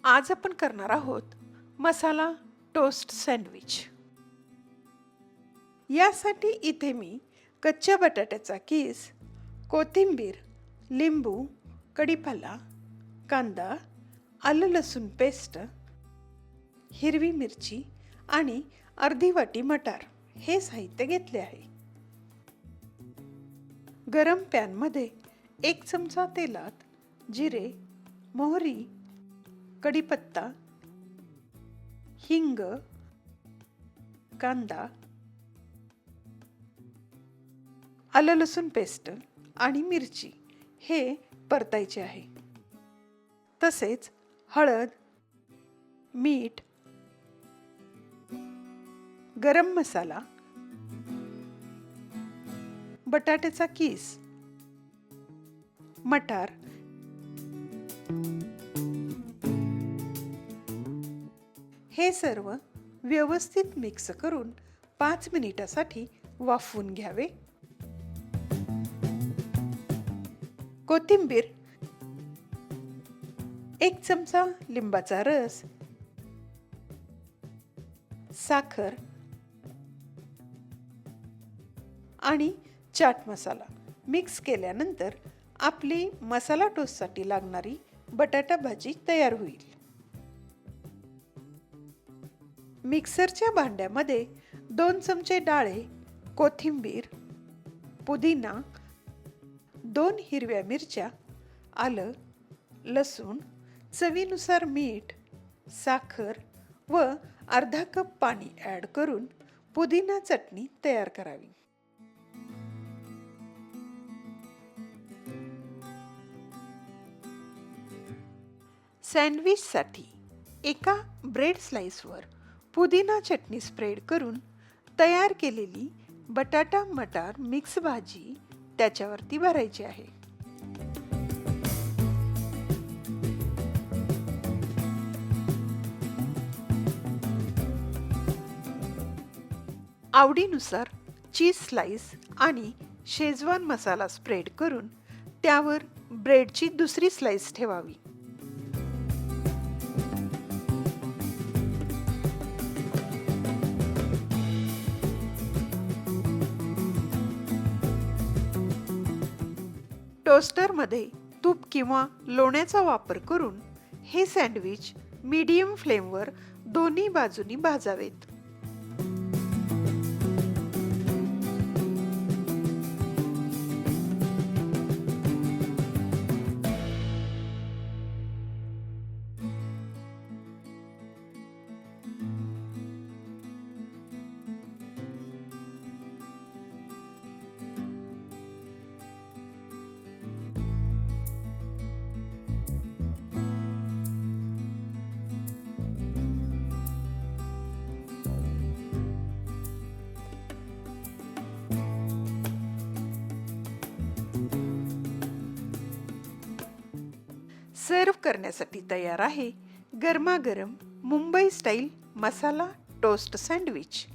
आज आपण करणार आहोत मसाला टोस्ट सँडविच. यासाठी इथे मी कच्च्या बटाट्याचा कीस, कोथिंबीर, लिंबू, कढीपत्ता, कांदा, आलं लसूण पेस्ट, हिरवी मिरची आणि अर्धी वाटी मटार हे साहित्य घेतले आहे. गरम पॅनमध्ये 1 चमचा तेलात जिरे, मोहरी, कढीपत्ता, हिंग, कांदा, आलं लसूण पेस्ट आणि मिरची हे परतायचे आहे. तसेच हळद, मीठ, गरम मसाला, बटाट्याचा कीस, मटार, हे सर्व व्यवस्थित मिक्स करून 5 मिनिटासाठी वाफवून घ्यावे. कोथिंबीर, 1 चमचा लिंबाचा रस, साखर आणि चाट मसाला मिक्स केल्यानंतर आपली मसाला टोस्टसाठी लागणारी बटाटा भाजी तयार होईल. मिक्सरच्या भांड्यामध्ये 2 चमचे डाळे, कोथिंबीर, पुदिना, 2 हिरव्या मिरच्या, आलं, लसूण, चवीनुसार मीठ, साखर व अर्धा कप पाणी ॲड करून पुदिना चटणी तयार करावी. सँडविचसाठी एका ब्रेड स्लाइसवर पुदिना चटणी स्प्रेड करून तयार केलेली बटाटा मटार मिक्स भाजी त्याच्यावरती भरायची आहे. आवडीनुसार चीज स्लाइस आणि शेजवान मसाला स्प्रेड करून त्यावर ब्रेडची दुसरी स्लाइस ठेवावी. टोस्टरमध्ये तूप किंवा लोण्याचा वापर करून हे सँडविच मीडियम फ्लेमवर दोन्ही बाजूनी भाजावेत. सर्व करण्यासाठी तयार आहे गरमागरम मुंबई स्टाईल मसाला टोस्ट सँडविच.